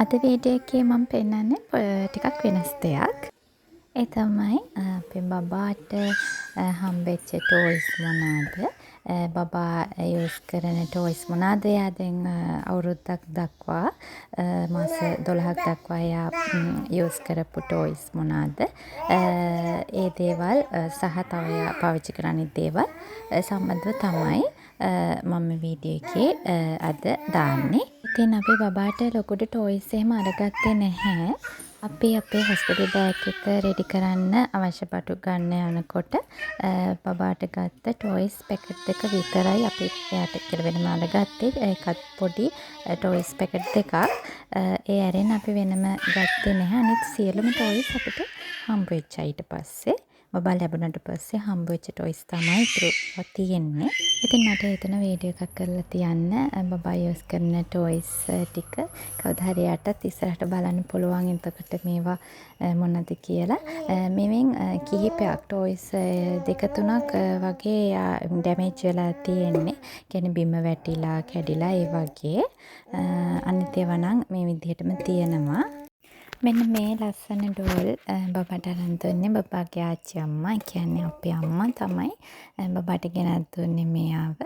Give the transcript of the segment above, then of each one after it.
අද වීඩියෝ එකේ මම පෙන්නන්නේ ටිකක් වෙනස් දෙයක්. ඒ තමයි අපේ බබාට හම්බෙච්ච ටෝයිස් මොනාද? බබා යූස් කරන ටෝයිස් මොනාද? එයා දැන් අවුරුද්දක් දක්වා මාස 12ක් දක්වා එයා යූස් කරපු ටෝයිස් මොනාද? ඒ දේවල් සහ තව එයා පාවිච්චි කරන දේවල් සම්බන්ධව තමයි මම වීඩියෝ එකේ අද දාන්නේ. ඉතින් අපි බබාට ලොකුට ටෝයිස් එහෙම අරගත්තේ නැහැ. අපි අපේ හොස්පිටල් බෑග් එක රෙඩි කරන්න අවශ්‍ය බටු ගන්න යනකොට බබාට ගත්ත ටෝයිස් පැකට් දෙක විතරයි අපි එයාට කියලා වෙනම අරගත්තේ. ඒකත් පොඩි ටෝයිස් පැකට් දෙකක්. ඒ ඇරෙන් අපි වෙනම ගත්තේ නැහැ. අනිත් සියලුම ටෝයිස් අපිට හම්බ වෙච්චා ඊට පස්සේ. බබා ලැබුණට පස්සේ හම්බ වෙච්ච ටොයිස් තමයි ඉතුරු තියෙන්නේ. ඉතින් මට හිතුණා වීඩියෝ එකක් කරලා තියන්න බබා යූස් කරන ටොයිස් ටික කවදා හරි යටත් ඉස්සරහට බලන්න පුළුවන්. එතකොට මේවා මොනවද කියලා. මෙවෙන් කිහිපයක් ටොයිස් දෙක තුනක් වගේ ඩැමේජ් වෙලා තියෙන්නේ. කියන්නේ බිම වැටිලා කැඩිලා ඒ වගේ. අනිත් ඒවා නම් මේ විදිහටම තියෙනවා. මෙන්න මේ ලස්සන ඩෝල් බබාට අරන් දුන්නේ බබාගේ ආච්චි අම්මා. ඒ කියන්නේ අපේ අම්මා තමයි බබාට ගෙනත් දුන්නේ මෙයාව.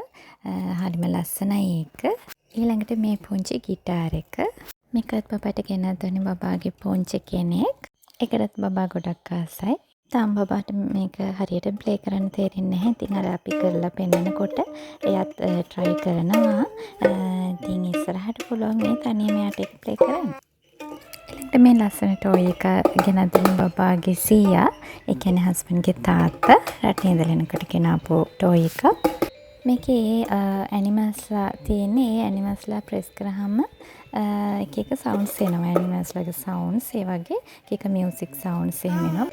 හරිම ලස්සනයි ඒක. ඊළඟට මේ පුංචි ගිටාර් එක. මේකත් බබාට ගෙනත් දුන්නේ බබාගේ පුංචි කෙනෙක්. ඒකටත් බබා ගොඩක් ආසයි. තාම බබාට මේක හරියට ප්ලේ කරන්න තේරෙන්නේ නැහැ. ඉතින් අර අපි කරලා පෙන්නනකොට එයාත් try කරනවා. ඉතින් ඉස්සරහට පුළුවන් මේ තනියම එයාට ඒක ප්ලේ කරන්න. ඊළඟට මේ ලස්සන ටෝයි එක ගෙනත් දුන්නේ බබාගේ සීයා. ඒ කියන්නේ හස්බන්ඩ්ගේ තාත්තා. රටේ ඉඳලා එනකොට ගෙනාපු ටෝයි එක. මේකේ ඇනිමල්ස්ලා තියෙන්නේ. ඒ ඇනිමල්ස්ලා ප්‍රෙස් කරාම එක එක සවුන්ඩ්ස් එනවා. ඇනිමල්ස්ලාගේ සවුන්ඩ්ස් ඒ වගේ එක එක මියුසික් සවුන්ඩ්ස් එහෙම එනවා.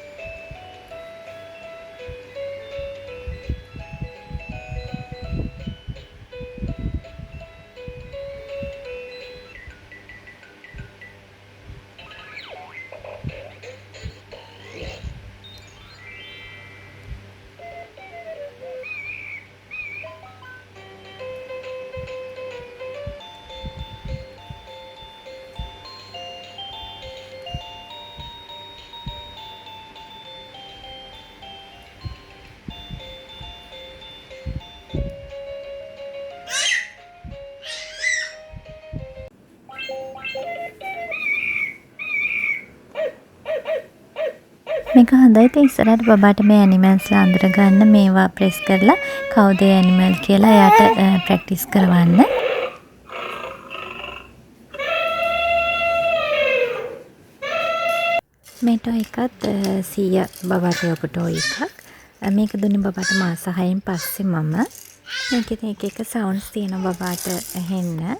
මේක හොඳයි. ඉතින් ඉස්සරහට බබාට මේ ඇනිමල්ස්ලා අඳුරගන්න මේවා ප්‍රෙස් කරලා කවුද ඇනිමල් කියලා එයාට ප්‍රැක්ටිස් කරවන්න. මේ ටෝයි එකත් සීයා බබාට යපු ටෝයි එකක්. මේක දුන්නේ බබාට මාස 6න් පස්සේ මම. මේකේ එක එක සවුන්ඩ්ස් තියෙනවා බබාට ඇහෙන්න.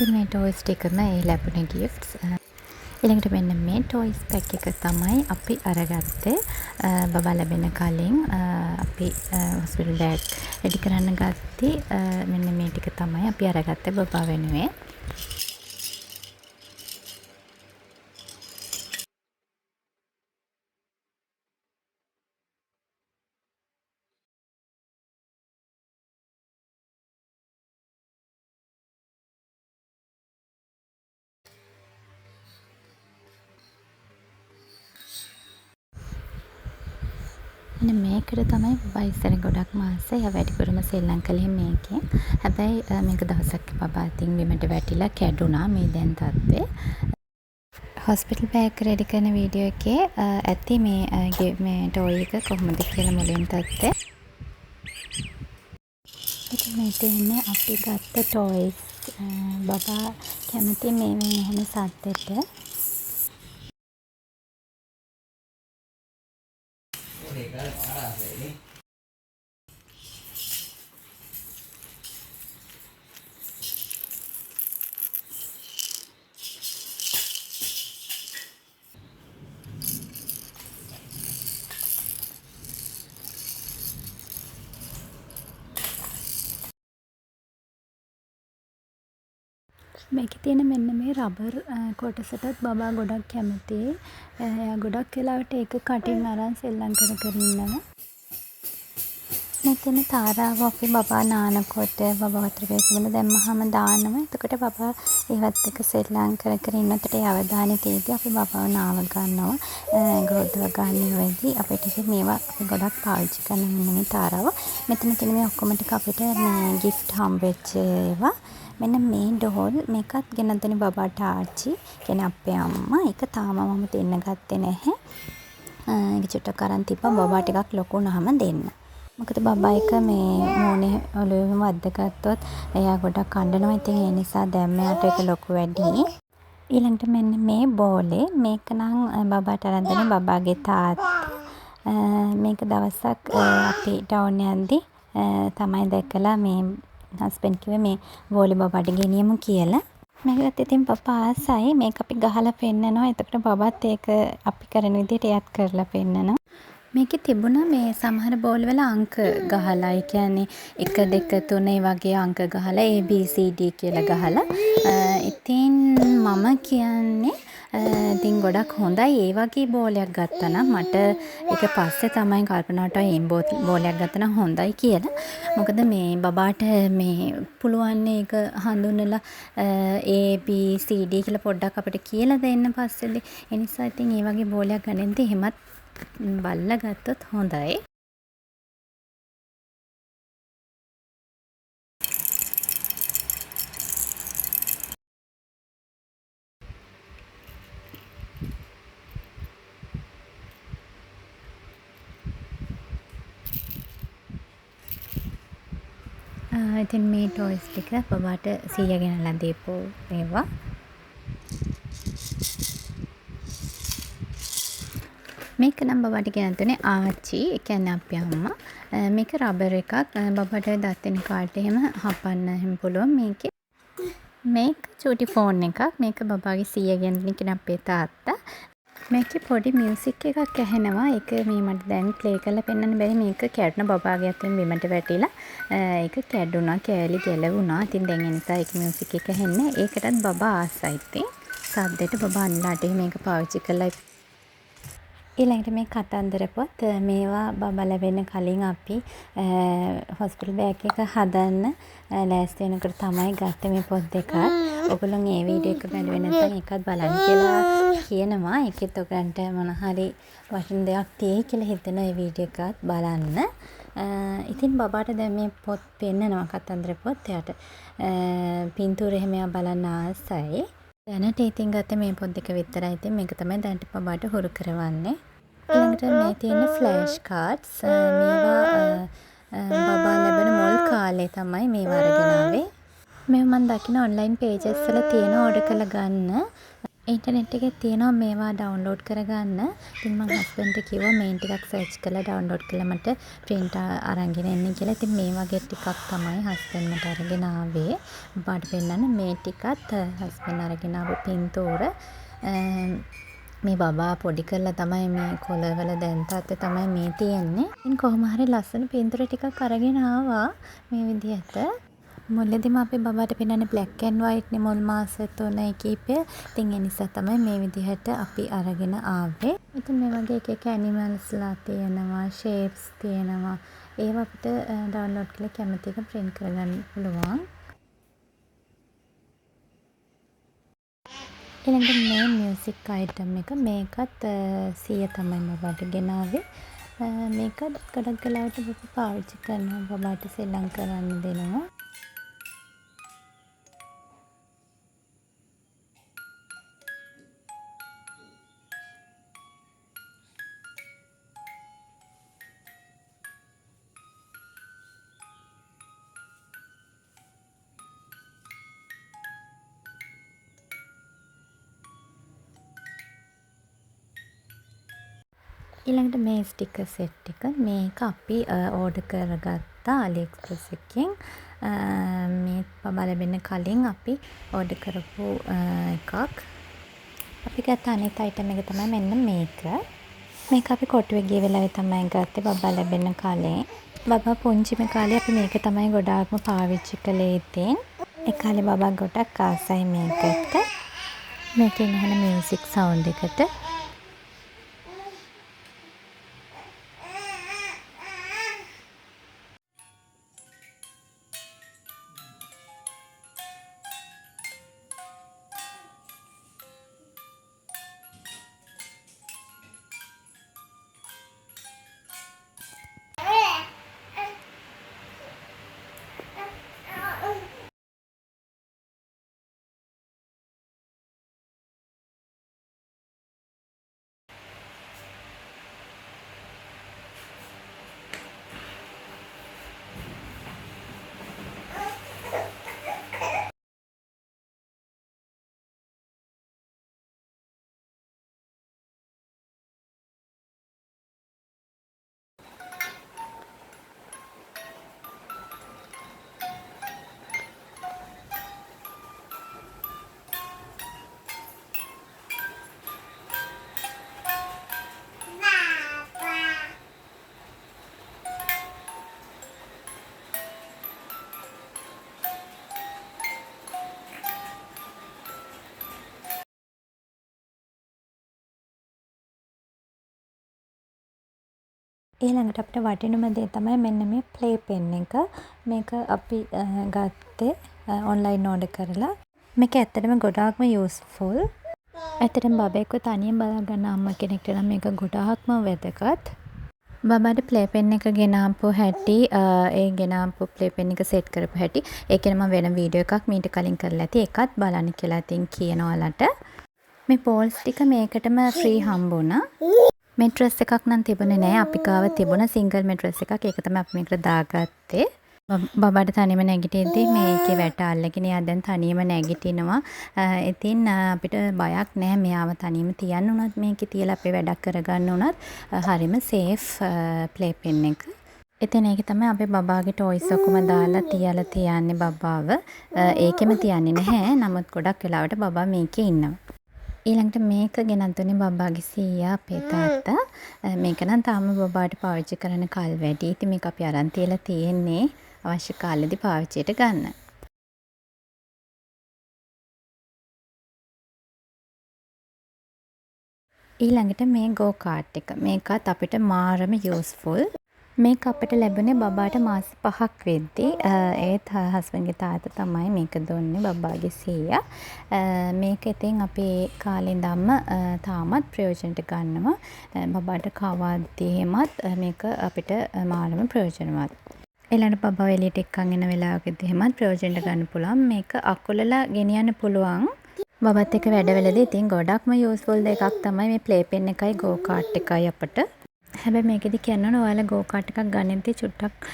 ඉතින් මේ ටෝයිස් ටිකම ඒ ලැබුණ ගිෆ්ට්ස්. ඊළඟට මෙන්න මේ ටෝයිස් පැක් එක තමයි අපි අරගත්තේ. බබා ලැබෙන කලින් අපි හොස්පිටල් බෑග් රෙඩි කරන්න ගත්තේ. මෙන්න මේ ටික තමයි අපි අරගත්තේ බබා වෙනුවෙන්. මෙන්න මේකට තමයි බබා ඉස්සර ගොඩක් මාස එයා වැඩිපුරම සෙල්ලම් කළේ මේකෙන්. හැබැයි මේක දවසක් බබා අතින් බිමට වැටිලා කැඩුනා. මේ දැන් තත්ත්වේ. හොස්පිටල් බෑග් රෙඩි කරන වීඩියෝ එකේ ඇති මේ ටෝයි එක කොහොමද කියලා මුලින් තත්ත්වේ. ඉතින් මේ තියෙන්නේ අපි ගත්ත ටෝයිස්. බබා කැමති මේවෙන් එහෙම සද්දෙට. මේකේ තියෙන මෙන්න මේ රබර් කොටසටත් බබා ගොඩක් කැමතියි. එයා ගොඩක් වෙලාවට ඒක කටින් අරන් සෙල්ලම් කර කර ඉන්නවා. මෙතන තාරාව අපි බබා නානකොට බබා වතුර පිළිස්සමන දැම්මහම දානවා. එතකොට බබා ඒවත් එක්ක සෙල්ලම් කර කර ඉන්නකොට ඒ අවධානය තියදී අපි බබාව නාව ගන්නවා. ගොඩව ගන්න වෙද්දී අපිට ඉතින් මේවා අපි ගොඩක් පාවිච්චි කරන මෙන්න මේ තාරාව. මෙතන තියෙන මේ ඔක්කොම ටික අපිට මේ ගිෆ්ට් හම්බෙච්ච ඒවා. මෙන්න මේ ඩෝල් මේකත් ගෙනත් දෙන්නේ බබාට ආච්චි. කියන්නේ අපේ අම්මා. ඒක තාම මම දෙන්න ගත්තේ නැහැ. ඒක චුට්ටක් අරන් තිබ්බා බබා ටිකක් ලොකු වුණාම දෙන්න. මොකද බබා එක මේ මූණේ ඔලුවෙම වද්දගත්තොත් එයා ගොඩක් අඬනවා. ඉතින් ඒ නිසා දැන් මෙයාට ඒක ලොකු වැඩි. ඊළඟට මෙන්න මේ බෝලේ මේක නම් බබාට අරන් දෙන්නේ බබාගේ තාත්තා. මේක දවසක් අපි ටවුන් යද්දී තමයි දැකලා මේ හස්බන්ඩ් කිව්වේ මේ බෝලේ බබාට ගෙනියමු කියලා. මේකත් ඉතින් පපා ආසයි. මේක අපි ගහලා පෙන්නනවා. එතකොට බබාත් ඒක අපි කරන විදිහට එයත් කරලා පෙන්නනවා. මේකේ තිබුණා මේ සමහර බෝල් වල අංක ගහලා. ඒ කියන්නේ 1 2 3 වගේ අංක ගහලා ABCD කියලා ගහලා. ඉතින් මම කියන්නේ ඉතින් ගොඩක් හොඳයි ඒ වගේ බෝලයක් ගත්තා නම්. මට ඒක පස්සේ තමයි කල්පනාට එම් බෝලයක් ගත්තා නම් හොඳයි කියලා. මොකද මේ බබාට මේ පුළුවන් ඒක හඳුන්වලා ABCD කියලා පොඩ්ඩක් අපිට කියලා දෙන්න පස්සේදී. ඒ නිසා ඉතින් ඒ වගේ බෝලයක් ගනිද්දි එහෙමත් බල්ලා ගත්තොත් හොඳයි. ඉතින් මේ ටොයිස් ටික බබාට සීයා ගෙනල්ලා දීපු ඒවා. මේක නම් බබාට ගෙනත් දුන්නේ ආච්චි. ඒ කියන්නේ අපේ අම්මා. මේක රබර් එකක්. බබාට දත් වෙන කාට එහෙම හපන්න එහෙම පුළුවන් මේකේ. මේක චූටි ෆෝන් එකක්. මේක බබාගේ සීයා ගෙනත් කියන අපේ තාත්තා. මේකේ පොඩි මියුසික් එකක් ඇහෙනවා. ඒක මේ මට දැන් ප්ලේ කරලා පෙන්වන්න බැරි. මේක කැඩුන බබාගේ අතින් බිමට වැටිලා. ඒක කැඩුනා, කෑලි ගැලවුණා. ඉතින් දැන් ඒ නිසා ඒක මියුසික් එක ඇහෙන්නේ. ඒකටත් බබා ආසයි ඉතින්. සද්දෙට බබා අන්නලාට මේක පාවිච්චි කරලා ඊළඟට මේ කතන්දර පොත් මේවා බබා ලැබෙන්න කලින් අපි හොස්පිටල් බෑග් එක හදන්න ලෑස්ති වෙනකොට තමයි ගත්තේ මේ පොත් දෙකත්. ඔයගොල්ලෝ මේ වීඩියෝ එක බැලුවේ නැත්නම් ඒකත් බලන්න කියලා කියනවා. ඒකෙත් ඔයගන්ට මොන හරි වටින දෙයක් තියෙයි කියලා හිතන ඒ වීඩියෝ එකත් බලන්න. ඉතින් බබාට දැන් මේ පොත් පෙන්නනවා කතන්දර පොත්. එයාට පින්තූර එහෙම බලන්න ආසයි. දැනට ඉතින් ගත්තේ මේ පොත් දෙක විතරයි. ඉතින් මේක තමයි දැනට බබාට හුරු කරවන්නේ. ඊළඟට මේ තියෙන ෆ්ලෑෂ් කාඩ්ස්. මේවා බබා ලැබෙන මුල් කාලේ තමයි මේවා අරගෙන ආවේ. මේවා මම දකින ඔන්ලයින් පේජස් වල තියෙන ඕඩර් කරලා ගන්න. ඉන්ටර්නෙට් එකේ තියෙනවා මේවා ඩවුන්ලෝඩ් කරගන්න. ඉතින් මම හස්බන්ඩ්ට කිව්වා මේ ටිකක් සර්ච් කරලා ඩවුන්ලෝඩ් කරලා මට print අරගෙන එන්න කියලා. ඉතින් මේ වගේ ටිකක් තමයි හස්බන්ඩ් මට අරගෙන ආවේ. බාට පෙන්නන්න මේ ටිකත් හස්බන්ඩ් අරගෙන ආපු පින්තූර. මේ බබා පොඩි කරලා තමයි මේ කොළවල දැන් තාත්තේ තමයි මේ තියෙන්නේ. ඉතින් කොහොම හරි ලස්සන පින්තූර ටිකක් අරගෙන ආවා මේ විදිහට. මුලදීම අපි බබාට පෙන්නන්නේ black and white නේ මුල් මාස 3 කීපය. ඉතින් ඒ නිසා තමයි මේ විදිහට අපි අරගෙන ආවේ. ඉතින් මේ වගේ එක එක animalsලා තියෙනවා, shapes තියෙනවා. ඒවා අපිට download කරලා කැමති එක print කරගන්න පුළුවන්. ඊළඟට මේ music item එක මේකත් 100 තමයි බබාට ගෙනාවේ. මේකත් ගොඩක් වෙලාවට බබා පාවිච්චි කරනවා. බබාට සෙල්ලම් කරන්න දෙනවා. ඊළඟට මේ ස්ටිකර් සෙට් එක මේක අපි ඕඩර් කරගත්තා AliExpress එකෙන්. මේ බබා ලැබෙන්න කලින් අපි ඕඩර් කරපු එකක්. අපි ගත්ත අනිත් අයිටම් එක තමයි මෙන්න මේක. මේක අපි කොටුවේ ගිය වෙලාවේ තමයි ගත්තේ බබා ලැබෙන්න කලින්. බබා පුංචිම කාලේ අපි මේක තමයි ගොඩාක්ම පාවිච්චි කළේ ඉතින්. ඒ කාලේ බබා ගොඩක් ආසයි මේකට. මේකෙන් අහන මියුසික් සවුන්ඩ් එකට. ඊළඟට අපිට වටිනම දේ තමයි මෙන්න මේ ප්ලේ පෙන් එක. මේක අපි ගත්තේ ඔන්ලයින් ඕඩර් කරලා. මේක ඇත්තටම ගොඩාක්ම යූස්ෆුල්. ඇත්තටම බබෙක්ව තනියෙන් බලා ගන්න අම්මා කෙනෙක්ට නම් මේක ගොඩාක්ම වැදගත්. බබාට ප්ලේ පෙන් එක ගෙනාපු හැටි, ඒ ගෙනාපු ප්ලේ පෙන් එක සෙට් කරපු හැටි, ඒකේ මම වෙන වීඩියෝ එකක් මීට කලින් කරලා ඇති. ඒකත් බලන්න කියලා ඉතින් කියනවා ඔයාලට. මේ පෝල්ස් ටික මේකටම ෆ්‍රී හම්බුණා. මෙට්‍රස් එකක් නම් තිබුණේ නෑ. අපි ගාව තිබුණ සිංගල් මෙට්‍රස් එකක්. ඒක තමයි අපි මේකට දාගත්තේ. බබාට තනියම නැගිටිද්දි මේකේ වැට අල්ලගෙන එයා දැන් තනියම නැගිටිනවා. ඉතින් අපිට බයක් නෑ මෙයාව තනියම තියන්න උනත් මේකේ තියලා අපේ වැඩක් කරගන්න උනත් හරිම සේෆ් ප්ලේ පෙන් එක. ඉතින් ඒක තමයි අපි බබාගේ ටොයිස් ඔක්කොම දාලා තියලා තියන්නේ බබාව. ඒකෙම තියන්නේ නැහැ. නමුත් ගොඩක් වෙලාවට බබා මේකේ ඉන්නවා. ඊළඟට මේක ගෙනත් දුන්නේ බබාගේ සීයා අපේ තාත්තා. මේක නම් තාම බබාට පාවිච්චි කරන කල් වැඩි. ඉතින් මේක අපි අරන් තියලා තියෙන්නේ අවශ්‍ය කාලෙදි පාවිච්චියට ගන්න. ඊළඟට මේ ගෝ කාට් එක. මේකත් අපිට මාරම යූස්ෆුල්. මේක අපිට ලැබුණේ බබාට මාස 5ක් වෙද්දී. ඒත් හස්බන්ඩ්ගේ තාත්තා තමයි මේක දුන්නේ බබාගේ සීයා. මේක ඉතින් අපි කාලේ ඉඳන්ම තාමත් ප්‍රයෝජනට ගන්නවා. බබාට කවද්දී එහෙමත් මේක අපිට මාරම ප්‍රයෝජනවත්. ඊළඟට බබාව එළියට එක්කන් එන වෙලාවකදී එහෙමත් ප්‍රයෝජනට ගන්න පුළුවන්. මේක අකුලලා ගෙනියන්න පුළුවන්. බබත් එක්ක වැඩවලදී ඉතින් ගොඩක්ම යූස්ෆුල් දෙකක් තමයි මේ ප්ලේ පෙන් එකයි ගෝ කාට් එකයි අපට. හැබැයි මේකෙදි කියන්න ඔයාලා ගෝ කාට් එකක් ගන්නදී චුට්ටක්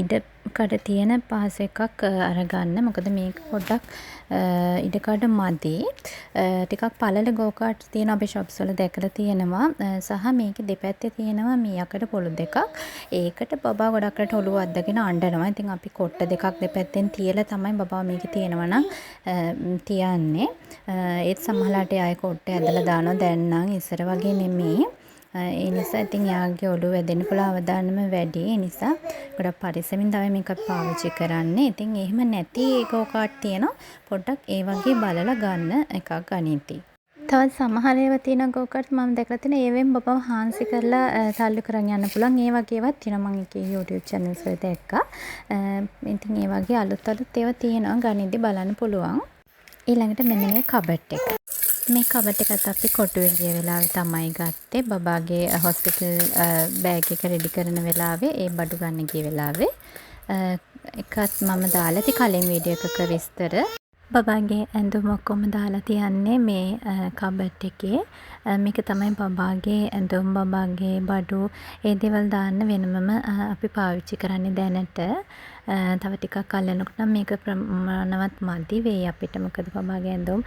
ඉඩකඩ තියෙන පහසු එකක් අරගන්න. මොකද මේක පොඩ්ඩක් ඉඩකඩ මදි. ටිකක් පළල ගෝ කාට් තියෙන අපේ shops වල දැකලා තියෙනවා. සහ මේකේ දෙපැත්තේ තියෙනවා මේ යකඩ පොළු දෙකක්. ඒකට බබා ගොඩක් රට ඔළුව අද්දගෙන අඬනවා. ඉතින් අපි කොට්ට දෙකක් දෙපැත්තෙන් තියලා තමයි බබා මේක තියෙනවා නම් තියන්නේ. ඒත් සමහරලාට ආයේ කොට්ට ඇදලා දානවා. දැන් නම් ඉස්සර වගේ නෙමෙයි. ඒ නිසා ඉතින් යාගේ ඔළුව වැදෙන්න පුළුවන් අවදානම වැඩි. ඒ නිසා ගොඩක් පරිස්සමින් තමයි මේක පාවිච්චි කරන්නේ. ඉතින් එහෙම නැති ගෝ කාට් තියෙනවා. පොඩ්ඩක් ඒ වගේ බලලා ගන්න එකක් ගනිද්දී. තවත් සමහර ඒවා තියෙන ගෝ කාට් මම දැකලා තියෙනවා. ඒවෙන් බබව හාන්සි කරලා තල්ලු කරන් යන්න පුළුවන්. ඒ වගේ ඒවාත් තියෙනවා. මම එකේ YouTube channels වල දැක්කා. ඉතින් ඒ වගේ අලුත් ඒවා තියෙනවා. ගනිද්දී බලන්න පුළුවන්. ඊළඟට මෙන්න මේ කබඩ් එක. මේ කබඩ් එකත් අපි කොටුවේ ගිය වෙලාවේ තමයි ගත්තේ. බබාගේ හොස්පිටල් බෑග් එක රෙඩි කරන වෙලාවේ ඒ බඩු ගන්න ගිය වෙලාවේ එකත් මම දාලා ඉති කලින් වීඩියෝ එකක විස්තර. බබාගේ ඇඳුම් ඔක්කොම දාලා තියන්නේ මේ කබඩ් එකේ. මේක තමයි බබාගේ ඇඳුම්, බබාගේ බඩු, ඒ දේවල් දාන්න වෙනමම අපි පාවිච්චි කරන්නේ දැනට. තව ටිකක් අල්ලනකොට නම් මේක ප්‍රමාණවත් මදි වෙයි අපිට. මොකද බබාගේ ඇඳුම්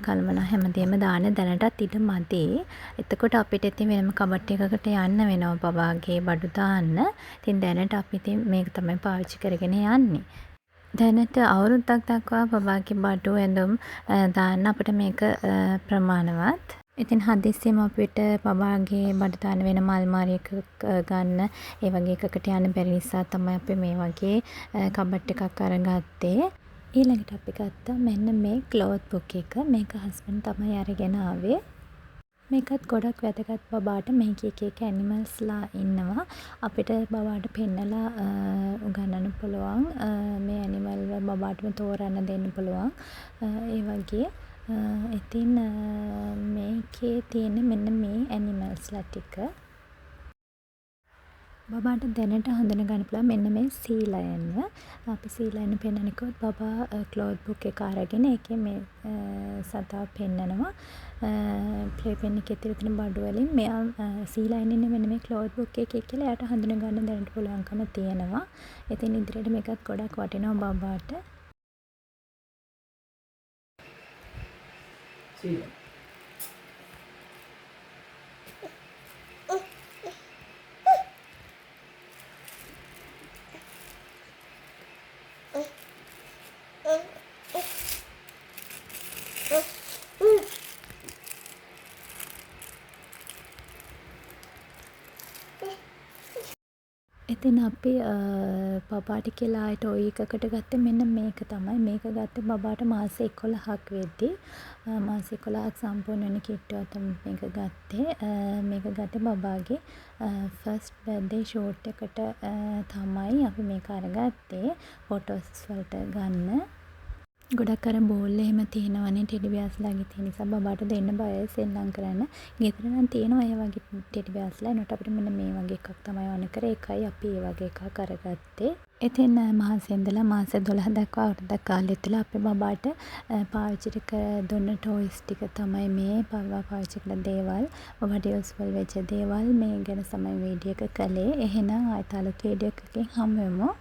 කලමන හැමදේම දාන්න දැනටත් ඉඩ මදි. එතකොට අපිට ඉතින් වෙනම කබඩ් එකකට යන්න වෙනවා බබාගේ බඩු දාන්න. ඉතින් දැනට අපි ඉතින් මේක තමයි පාවිච්චි කරගෙන යන්නේ. දැනට අවුරුද්දක් දක්වා බබාගේ බඩු ඇඳුම් දාන්න අපිට මේක ප්‍රමාණවත්. ඉතින් හදිස්සියම අපිට බබාගේ බඩු දාන්න වෙන අල්මාරි එකක් ගන්න ඒ වගේ එකකට යන්න බැරි නිසා තමයි අපි මේ වගේ කබඩ් එකක් අරගත්තේ. ඊළඟට අපි ගත්තා මෙන්න මේ ක්ලෝත් බුක් එක. මේක හස්බන්ඩ් තමයි අරගෙන ආවේ. මේකත් ගොඩක් වැදගත් බබාට. මේකේ එක එක ඇනිමල්ස්ලා ඉන්නවා. අපිට බබාට පෙන්නලා උගන්නන්න පුළුවන්. මේ ඇනිමල් බබාටම තෝරන්න දෙන්න පුළුවන්. ඒ වගේ ඉතින් මේකේ තියෙන මෙන්න මේ ඇනිමල්ස්ලා ටික. බබාට දැනට හඳුනගන්න පුළුවන් මෙන්න මේ සී ලයන්. අපි සී ලයන් පෙන්නන්න කිව්වොත් බබා ක්ලෝත් බුක් එක අරගෙන ඒකේ මේ සතා පෙන්නනවා. ප්ලේ පෙන් එකේ තියෙන බඩු වලින් මෙයා සී ලයන් ඉන්නේ මෙන්න මේ ක්ලෝත් බුක් එකේ කියලා එයාට හඳුනගන්න දැනට පුළුවන්කම තියෙනවා. ඉතින් ඉදිරියට මේකත් ගොඩක් වටිනවා බබාට. ඉතින් අපි බබාට කියලා ටොයි එකකට ගත්තේ මෙන්න මේක තමයි. මේක ගත්තේ බබාට මාස 11ක් වෙද්දී. මාස 11ක් සම්පූර්ණ වෙන කිට්ටුව තමයි මේක ගත්තේ. මේක ගත්තේ බබාගේ ෆස්ට් බර්ත්ඩේ ෂූට් එකට තමයි අපි මේක අරගත්තේ. ෆොටෝස් වලට ගන්න. ගොඩක් අර බෝල් එහෙම තියෙනවනේ ටෙඩි බියර්ස්ලාගේ තියෙන නිසා බබාට දෙන්න බයයි සෙල්ලම් කරන්න. ගෙදර නම් තියෙනවා ඒ වගේ ටෙඩි බියර්ස්ලා. ඒනට අපිට මෙන්න මේ වගේ එකක් තමයි ඕන කරේ. ඒකයි අපි ඒ වගේ එකක් අරගත්තේ. ඉතින් මාසෙ ඉඳලා මාස 12 දක්වා අවුරුද්දක් කාලය තුළ අපි බබාට පාවිච්චි දුන්න ටොයිස් ටික තමයි මේ. බබා පාවිච්චි කළ දේවල්, බබාට යූස්ෆුල් වෙච්ච දේවල් මේ ගැන තමයි වීඩියෝ එක කළේ. එහෙනම් ආයෙත් අලුත් වීඩියෝ එකකින් හමු වෙමු.